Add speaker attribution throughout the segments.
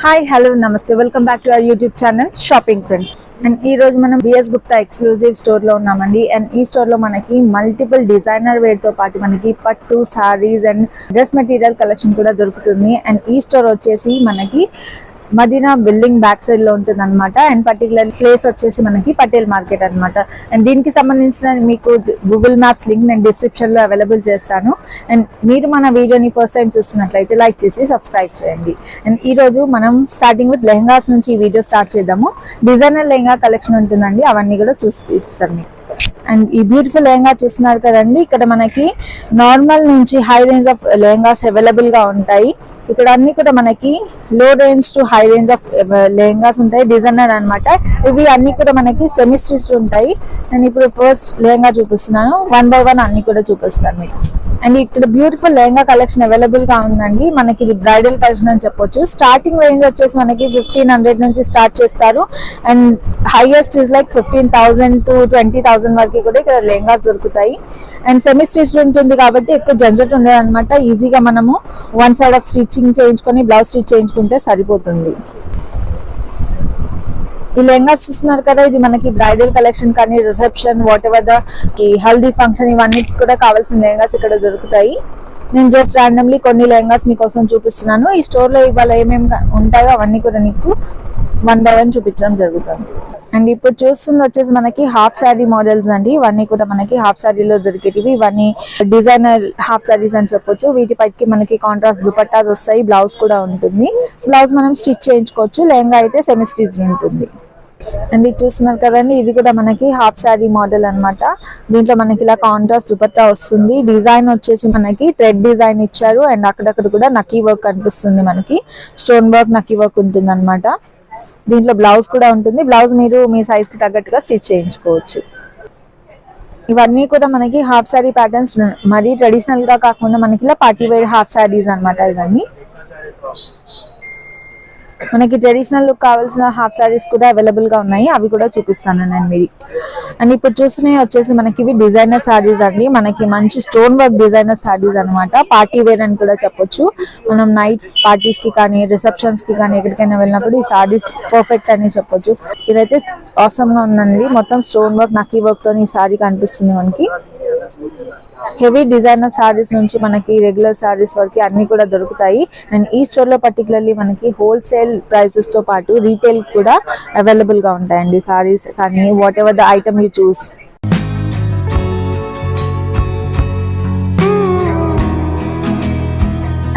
Speaker 1: Hi hello నమస్తే welcome back to our YouTube channel shopping friend. And ఈ రోజు మనం బిఎస్ గుప్తా ఎక్స్క్లూజివ్ స్టోర్ లో ఉన్నామండి. అండ్ ఈ స్టోర్ లో మనకి మల్టిపుల్ డిజైనర్ వేర్ తో పాటు మనకి పట్టు saris and dress material collection కూడా దొరుకుతుంది. అండ్ ఈ స్టోర్ వచ్చేసి మనకి మదీనా బిల్డింగ్ బ్యాక్ సైడ్ లో ఉంటుంది అనమాట. అండ్ పర్టికులర్ ప్లేస్ వచ్చేసి మనకి పటేల్ మార్కెట్ అనమాట. అండ్ దీనికి సంబంధించిన మీకు గూగుల్ మ్యాప్స్ లింక్ నేను డిస్క్రిప్షన్ లో అవైలబుల్ చేస్తాను. అండ్ మీరు మన వీడియోని ఫస్ట్ టైం చూస్తున్నట్లయితే లైక్ చేసి సబ్స్క్రైబ్ చేయండి. అండ్ ఈ రోజు మనం స్టార్టింగ్ విత్ లెహంగాస్ నుంచి ఈ వీడియో స్టార్ట్ చేద్దాము. డిజైనర్ లెహంగా కలెక్షన్ ఉంటుందండి, అవన్నీ కూడా చూపిస్తాను మీకు. అండ్ ఈ బ్యూటిఫుల్ లెహంగా చూస్తున్నారు కదండి, ఇక్కడ మనకి నార్మల్ నుంచి high range of lehengas available గా ఉంటాయి. ఇక్కడ అన్ని కూడా మనకి లో range to high range of lehengas ఉంటాయి, డిజైనర్ అనమాట. ఇవి అన్ని కూడా మనకి సెమీ స్టిచ్డ్ ఉంటాయి. నేను ఇప్పుడు ఫస్ట్ లెహంగా చూపిస్తున్నాను, 1 by 1 అన్ని కూడా చూపిస్తాను మీకు. అండ్ ఇక్కడ బ్యూటిఫుల్ లెహంగా కలెక్షన్ అవైలబుల్ గా ఉందండి. మనకి ఇది బ్రైడల్ కలెక్షన్ అని చెప్పొచ్చు. స్టార్టింగ్ రేంజ్ వచ్చేసి మనకి 1500 నుంచి స్టార్ట్ చేస్తారు. And highest is like 15,000 to 20,000 వరకు కూడా ఇక్కడ లెహంగాస్ దొరుకుతాయి. అండ్ సెమీ స్టిచ్డ్ ఉంటుంది కాబట్టి ఎక్కువ జంజట్ ఉండదు అనమాట. ఈజీగా మనము వన్ సైడ్ ఆఫ్ స్టిచ్చింగ్ చేయించుకొని బ్లౌజ్ స్టిచ్ చేయించుకుంటే సరిపోతుంది. ఈ లెహంగాస్ చూస్తున్నారు కదా, ఇది మనకి బ్రైడల్ కలెక్షన్ కానీ రిసెప్షన్ వాట్ ఎవర్ ద ఈ హల్దీ ఫంక్షన్ ఇవన్నీ కూడా కావాల్సిన లెహంగాస్ ఇక్కడ దొరుకుతాయి. నేను జస్ట్ ర్యాండమ్లీ కొన్ని లెహంగాస్ మీకోసం చూపిస్తున్నాను. ఈ స్టోర్ లో ఇవాళ ఏమేమి ఉంటాయో అవన్నీ కూడా నీకు 1 by 1 చూపించడం జరుగుతుంది. అండ్ ఇప్పుడు చూస్తుంది వచ్చేసి మనకి హాఫ్ శారీ మోడల్స్ అండి. ఇవన్నీ కూడా మనకి హాఫ్ శారీలో దొరికేటివి. ఇవన్నీ డిజైనర్ హాఫ్ శారీస్ అని చెప్పొచ్చు. వీటిపైకి మనకి కాంట్రాస్ట్ దుపట్టాస్ వస్తాయి, బ్లౌజ్ కూడా ఉంటుంది. బ్లౌజ్ మనం స్టిచ్ చేయించుకోవచ్చు, లెహంగా అయితే సెమీ స్టిచ్ ఉంటుంది. అండ్ ఇది చూస్తున్నారు కదండి, ఇది కూడా మనకి హాఫ్ శారీ మోడల్ అనమాట. దీంట్లో మనకి ఇలా కాంట్రాస్ట్ దుపట్టా వస్తుంది. డిజైన్ వచ్చేసి మనకి థ్రెడ్ డిజైన్ ఇచ్చారు. అండ్ అక్కడక్కడ కూడా నకీ వర్క్ కనిపిస్తుంది, మనకి స్టోన్ వర్క్ నకీ వర్క్ ఉంటుంది అనమాట. దీంట్లో బ్లౌజ్ కూడా ఉంటుంది. బ్లౌజ్ మీరు మీ సైజ్ కి తగ్గట్టుగా స్టిచ్ చేయించుకోవచ్చు. ఇవన్నీ కూడా మనకి హాఫ్ శారీ ప్యాటర్న్స్, మరీ ట్రెడిషనల్ గా కాకుండా మనకి ఇలా పార్టీ వేర్ హాఫ్ శారీస్ అనమాట. ఇవన్నీ మనకి ట్రెడిషనల్ లుక్ కావాల్సిన హాఫ్ శారీస్ కూడా అవైలబుల్ గా ఉన్నాయి, అవి కూడా చూపిస్తాను నేను మీరు. అండ్ ఇప్పుడు చూస్తున్నాయి వచ్చేసి మనకి ఇవి డిజైనర్ శారీస్ అండి. మనకి మంచి స్టోన్ వర్క్ డిజైనర్ శారీస్ అనమాట. పార్టీ వేర్ అని కూడా చెప్పొచ్చు. మనం నైట్ పార్టీస్ కి కానీ రిసెప్షన్స్ కి కానీ ఎక్కడికైనా వెళ్ళినప్పుడు ఈ శారీస్ పర్ఫెక్ట్ అని చెప్పొచ్చు. ఇదైతే ఆసమ్ గా ఉందండి. మొత్తం స్టోన్ వర్క్ నకీ వర్క్ తో ఈ శారీ కనిపిస్తుంది మనకి. హెవీ డిజైనర్ సారీస్ నుంచి మనకి రెగ్యులర్ సారీస్ వరకు అన్ని కూడా దొరుకుతాయి. అండ్ ఈ స్టోర్ లో పర్టికులర్లీ మనకి హోల్సేల్ ప్రైసెస్ తో పాటు రీటైల్ కూడా అవైలబుల్ గా ఉంటాయండి. సారీస్ కానీ whatever the item you choose.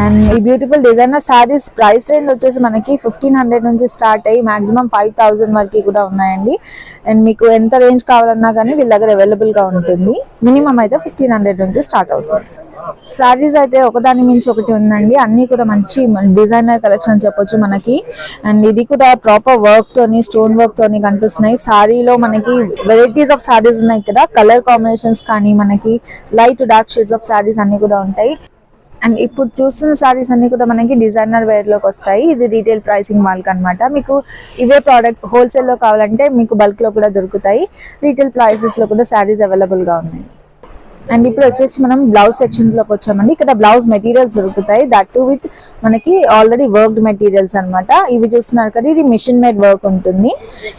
Speaker 1: And ఈ beautiful designer saris price range వచ్చేసి మనకి 1500 నుంచి స్టార్ట్ అయ్యి మాక్సిమం 5000 వరకు కూడా ఉన్నాయండి. అండ్ మీకు ఎంత రేంజ్ కావాలన్నా కానీ వీళ్ళ దగ్గర అవైలబుల్ గా ఉంటుంది. మినిమం అయితే 1500 నుంచి స్టార్ట్ అవుతుంది. సారీస్ అయితే ఒకదాని మించి ఒకటి ఉందండి. అన్ని కూడా మంచి డిజైనర్ కలెక్షన్ చెప్పొచ్చు మనకి. అండ్ ఇది కూడా ప్రాపర్ వర్క్ తోని స్టోన్ వర్క్ తోని కనిపిస్తున్నాయి. సారీలో మనకి వెరైటీస్ ఆఫ్ సారీస్ ఉన్నాయి ఇక్కడ. కలర్ కాంబినేషన్స్ కానీ మనకి light dark shades of saris అన్ని కూడా ఉంటాయి. అండ్ ఇప్పుడు చూస్తున్న సారీస్ అన్ని కూడా మనకి డిజైనర్ వేర్ లోకి వస్తాయి. ఇది రీటైల్ ప్రైసింగ్ వాళ్ళకి అనమాట. మీకు ఇవే ప్రోడక్ట్స్ హోల్సేల్ లో కావాలంటే మీకు బల్క్ లో కూడా దొరుకుతాయి. రీటైల్ ప్రైసెస్ లో కూడా సారీస్ అవైలబుల్ గా ఉన్నాయి. అండ్ ఇప్పుడు వచ్చేసి మనం బ్లౌజ్ సెక్షన్ లోకి వచ్చామండి. ఇక్కడ బ్లౌజ్ మెటీరియల్స్ దొరుకుతాయి, దట్ టు విత్ మనకి ఆల్రెడీ వర్క్డ్ మెటీరియల్స్ అనమాట. ఇవి చూస్తున్నారు కదా, ఇది మిషన్ మేడ్ వర్క్ ఉంటుంది.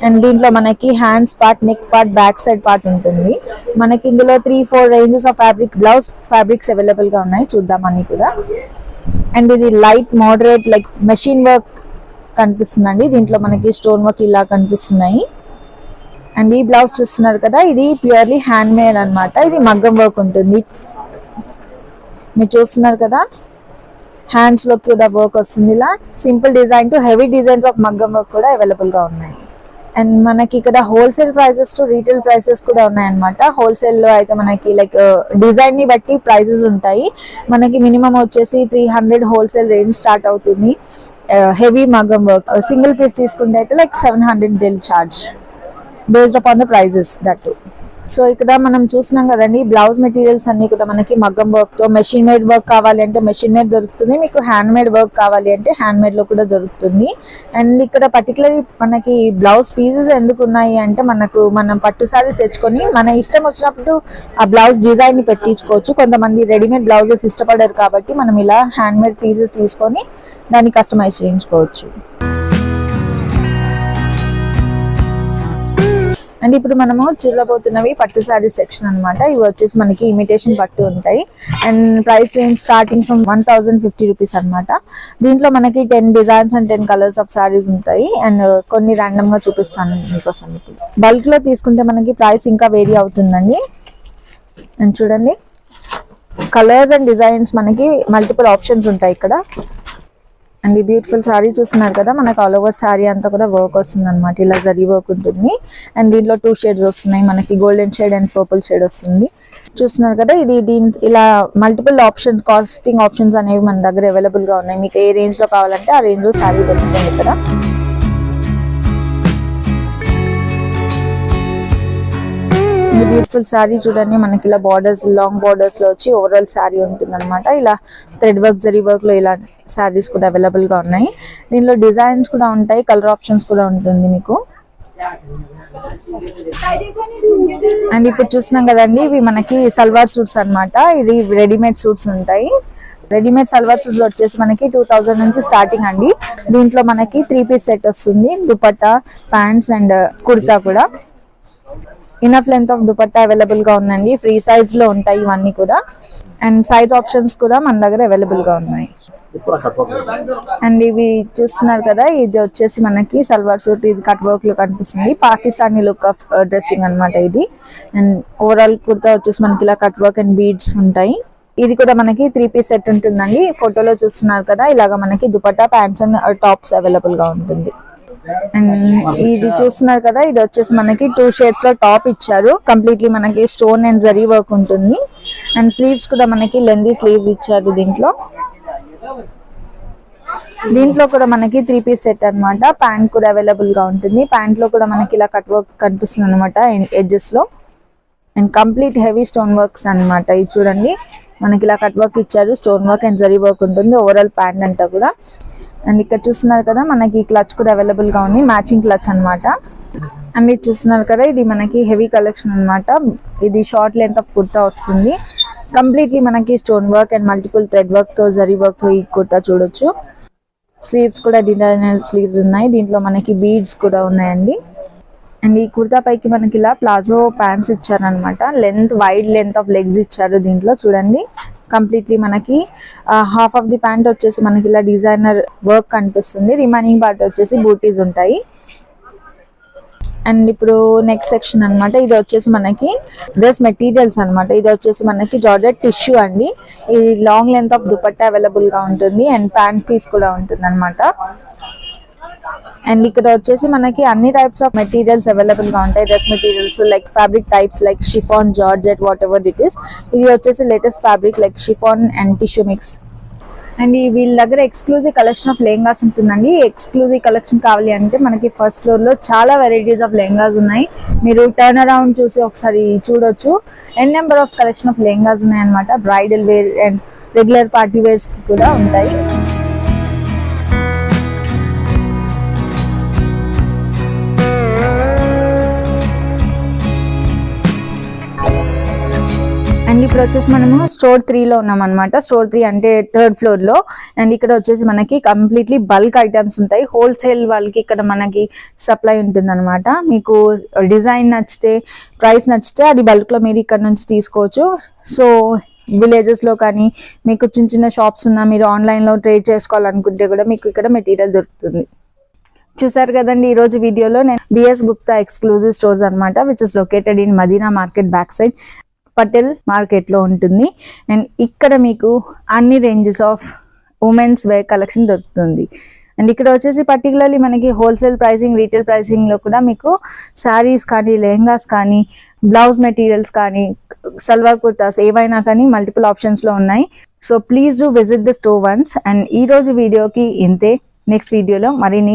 Speaker 1: అండ్ దీంట్లో మనకి hands part, neck part, back side part ఉంటుంది. మనకి ఇందులో 3-4 ranges of fabric blouse fabrics available గా ఉన్నాయి, చూద్దాం అన్ని కూడా. అండ్ ఇది light moderate like machine work కనిపిస్తుందండి. దీంట్లో మనకి స్టోన్ వర్క్ ఇలా కనిపిస్తున్నాయి. అండ్ ఈ బ్లౌజ్ చూస్తున్నారు కదా, ఇది ప్యూర్లీ హ్యాండ్ మేడ్ అనమాట. ఇది మగ్గం వర్క్ ఉంటుంది. మీరు చూస్తున్నారు కదా, హ్యాండ్స్ లో కూడా వర్క్ వస్తుంది. ఇలా simple design to heavy designs of మగ్గం వర్క్ కూడా అవైలబుల్ గా ఉన్నాయి. అండ్ మనకి ఇక్కడ wholesale prices to retail prices కూడా ఉన్నాయన్నమాట. హోల్సేల్ లో అయితే మనకి లైక్ డిజైన్ ని బట్టి ప్రైసెస్ ఉంటాయి. మనకి మినిమం వచ్చేసి 300 హోల్సేల్ రేంజ్ స్టార్ట్ అవుతుంది. హెవీ మగ్గం వర్క్ సింగిల్ పీస్ తీసుకుంటే అయితే లైక్ 700 దిల్ charge based upon the prices that too. So ఇక్కడ మనం చూస్తున్నాం కదండి, బ్లౌజ్ మెటీరియల్స్ అన్ని కూడా మనకి మగ్గం వర్క్ తో, మెషిన్ మేడ్ వర్క్ కావాలి అంటే మెషిన్ మేడ్ దొరుకుతుంది, మీకు హ్యాండ్ మేడ్ వర్క్ కావాలి అంటే హ్యాండ్ మేడ్ లో కూడా దొరుకుతుంది. అండ్ ఇక్కడ పర్టికులర్లీ మనకి బ్లౌజ్ పీసెస్ ఎందుకు ఉన్నాయి అంటే మనం పట్టు సారీస్ తెచ్చుకొని మన ఇష్టం వచ్చినప్పుడు ఆ బ్లౌజ్ డిజైన్ ని పెట్టించుకోవచ్చు. కొంతమంది రెడీమేడ్ బ్లౌజెస్ ఇష్టపడరు కాబట్టి మనం ఇలా హ్యాండ్ మేడ్ పీసెస్ తీసుకొని దాన్ని కస్టమైజ్ చేయించుకోవచ్చు. అండ్ ఇప్పుడు మనము చూడబోతున్నవి పట్టు శారీ సెక్షన్ అన్నమాట. ఇవి వచ్చేసి మనకి ఇమిటేషన్ పట్టు ఉంటాయి and price range starting from 1050 rupees అనమాట. దీంట్లో మనకి 10 designs and 10 colours of saris ఉంటాయి అండ్ కొన్ని ర్యాండమ్ గా చూపిస్తాను మీకోసం. బల్క్ లో తీసుకుంటే మనకి ప్రైస్ ఇంకా వేరీ అవుతుందండి. అండ్ చూడండి కలర్స్ అండ్ డిజైన్స్ మనకి మల్టిపుల్ ఆప్షన్స్ ఉంటాయి ఇక్కడ. అండ్ ఈ బ్యూటిఫుల్ శారీ చూస్తున్నారు కదా, మనకు ఆల్ ఓవర్ శారీ అంతా కూడా వర్క్ వస్తుంది అనమాట. ఇలా జరీ వర్క్ ఉంటుంది అండ్ దీంట్లో 2 షేడ్స్ వస్తున్నాయి మనకి, golden shade and purple shade వస్తుంది. చూస్తున్నారు కదా, ఇది ఇలా మల్టిపుల్ ఆప్షన్స్, కాస్టింగ్ ఆప్షన్స్ అనేవి మన దగ్గర అవైలబుల్ గా ఉన్నాయి. మీకు ఏ రేంజ్ లో కావాలంటే ఆ రేంజ్ లో శారీ దొరుకుతుంది ఇక్కడ. బ్యూటిఫుల్ శారీ చూడండి, మనకి ఇలా బార్డర్స్, లాంగ్ బార్డర్స్ లో వచ్చి ఓవరాల్ శారీ ఉంటుంది అనమాట. ఇలా థ్రెడ్ వర్క్, జరీ వర్క్ లో ఇలా శారీస్ కూడా అవైలబుల్ గా ఉన్నాయి. దీనిలో డిజైన్స్ కూడా ఉంటాయి, కలర్ ఆప్షన్స్ కూడా ఉంటుంది మీకు. అండ్ ఇప్పుడు చూస్తున్నాం కదండి, ఇవి మనకి సల్వార్ సూట్స్ అన్నమాట. ఇది రెడీమేడ్ సూట్స్ ఉంటాయి. రెడీమేడ్ సల్వార్ సూట్స్ వచ్చేసి మనకి 2000 నుంచి స్టార్టింగ్ అండి. దీంట్లో మనకి 3 పీస్ సెట్ వస్తుంది, దుపట్టా, ప్యాంట్స్ అండ్ కుర్తా కూడా. Enough length of dupatta available గా ఉందండి. ఫ్రీ సైజ్ లో ఉంటాయి ఇవన్నీ కూడా అండ్ సైజ్ ఆప్షన్స్ కూడా మన దగ్గర అవైలబుల్ గా ఉన్నాయి. అండ్ ఇవి చూస్తున్నారు కదా, ఇది వచ్చేసి మనకి సల్వార్ సూట్. ఇది కట్ వర్క్ లో కనిపిస్తుంది, పాకిస్తానీ లుక్ ఆఫ్ డ్రెస్సింగ్ అనమాట ఇది. అండ్ ఓవరాల్ కుర్తా వచ్చేసి మనకి ఇలా కట్ వర్క్ అండ్ బీడ్స్ ఉంటాయి. ఇది కూడా మనకి 3 పీస్ సెట్ ఉంటుందండి. ఫోటోలో చూస్తున్నారు కదా, ఇలాగ మనకి dupatta, pants and tops available గా ఉంటుంది. అండ్ ఇది చూస్తున్నారు కదా, ఇది వచ్చేసి మనకి 2 షేడ్స్ లో టాప్ ఇచ్చారు. కంప్లీట్లీ మనకి స్టోన్ అండ్ జరీ వర్క్ ఉంటుంది అండ్ స్లీవ్స్ కూడా మనకి లెందీ స్లీవ్స్ ఇచ్చారు. దీంట్లో కూడా మనకి 3 పీస్ సెట్ అన్నమాట. ప్యాంట్ కూడా అవైలబుల్ గా ఉంటుంది. ప్యాంట్ లో కూడా మనకి ఇలా కట్ వర్క్ కనిపిస్తుంది అనమాట ఎడ్జెస్ లో and complete heavy stone works అన్నమాట. ఇది చూడండి, మనకి ఇలా కట్ వర్క్ ఇచ్చారు, stone work and zari work ఉంటుంది ఓవరాల్ ప్యాంట్ అంతా కూడా. అండ్ ఇక్కడ చూస్తున్నారు కదా, మనకి క్లచ్ కూడా అవైలబుల్ గా ఉంది, మ్యాచింగ్ క్లచ్ అన్నమాట. అండ్ ఇది చూస్తున్నారు కదా, ఇది మనకి హెవీ కలెక్షన్ అన్నమాట. ఇది షార్ట్ లెంత్ ఆఫ్ కుర్తా వస్తుంది. కంప్లీట్లీ మనకి stone work and multiple thread work తో, జరీ వర్క్ తో ఈ కుర్తా చూడొచ్చు. స్లీవ్స్ కూడా డిజైనర్ స్లీవ్స్ ఉన్నాయి. దీంట్లో మనకి బీడ్స్ కూడా ఉన్నాయండి. అండ్ ఈ కుర్తా పైకి మనకి ఇలా ప్లాజో ప్యాంట్స్ ఇచ్చారనమాట. వైడ్ లెంత్ ఆఫ్ లెగ్స్ ఇచ్చారు దీంట్లో. చూడండి, కంప్లీట్లీ మనకి హాఫ్ ఆఫ్ ది ప్యాంట్ వచ్చేసి మనకి ఇలా డిజైనర్ వర్క్ కనిపిస్తుంది, రిమైనింగ్ పార్ట్ వచ్చేసి బూటీస్ ఉంటాయి. అండ్ ఇప్పుడు నెక్స్ట్ సెక్షన్ అన్నమాట. ఇది వచ్చేసి మనకి డ్రెస్ మెటీరియల్స్ అన్నమాట. ఇది వచ్చేసి మనకి జార్జెట్ టిష్యూ అండి. ఇది long length of dupatta available గా ఉంటుంది అండ్ ప్యాంట్ పీస్ కూడా ఉంటుంది అనమాట. అండ్ ఇక్కడ వచ్చేసి మనకి అన్ని టైప్స్ ఆఫ్ మెటీరియల్స్ అవైలబుల్ గా ఉంటాయి. Dress materials like fabric types like chiffon, georgette, what ever it is. ఇది వచ్చేసి latest fabric like chiffon and tissue mix. And వీళ్ళ దగ్గర ఎక్స్క్లూజివ్ కలెక్షన్ ఆఫ్ లెహంగాస్ ఉంటుందండి. ఎక్స్క్లూజివ్ కలెక్షన్ కావాలి అంటే మనకి ఫస్ట్ ఫ్లోర్ లో చాలా వెరైటీస్ ఆఫ్ లెహంగాస్ ఉన్నాయి. మీరు టర్న్ అరౌండ్ చూసి ఒకసారి చూడొచ్చు. Number of collection of lehengas ఉన్నాయి అనమాట. Bridal wear and regular party wears కూడా ఉంటాయి. అండ్ ఇప్పుడు వచ్చేసి మనము స్టోర్ 3 లో ఉన్నాం అనమాట. స్టోర్ 3 అంటే 3rd ఫ్లోర్ లో. అండ్ ఇక్కడ వచ్చేసి మనకి కంప్లీట్లీ బల్క్ ఐటమ్స్ ఉంటాయి. హోల్సేల్ వాళ్ళకి ఇక్కడ మనకి సప్లై ఉంటుంది అనమాట. మీకు డిజైన్ నచ్చితే, ప్రైస్ నచ్చితే అది బల్క్ లో మీరు ఇక్కడ నుంచి తీసుకోవచ్చు. సో విలేజెస్ లో కానీ మీకు చిన్న చిన్న షాప్స్ ఉన్నా, మీరు ఆన్లైన్ లో ట్రేడ్ చేసుకోవాలనుకుంటే కూడా మీకు ఇక్కడ మెటీరియల్ దొరుకుతుంది. చూసారు కదండి, ఈ రోజు వీడియోలో నేను బిఎస్ గుప్తా ఎక్స్క్లూజివ్ స్టోర్స్ అనమాట, which is located in Madina market back side, Patel market లో ఉంటుంది. అండ్ ఇక్కడ మీకు అన్ని ranges of women's wear collection దొరుకుతుంది. అండ్ ఇక్కడ వచ్చేసి పర్టికులర్లీ మనకి హోల్సేల్ ప్రైసింగ్, రీటైల్ ప్రైసింగ్ లో కూడా మీకు శారీస్ కానీ, లెహంగాస్ కానీ, బ్లౌజ్ మెటీరియల్స్ కానీ, సల్వార్ కుర్తాస్ ఏవైనా కానీ మల్టిపుల్ ఆప్షన్స్ లో ఉన్నాయి. So please do visit the store once. And ఈ రోజు వీడియోకి ఇంతే. నెక్స్ట్ వీడియోలో మరిన్ని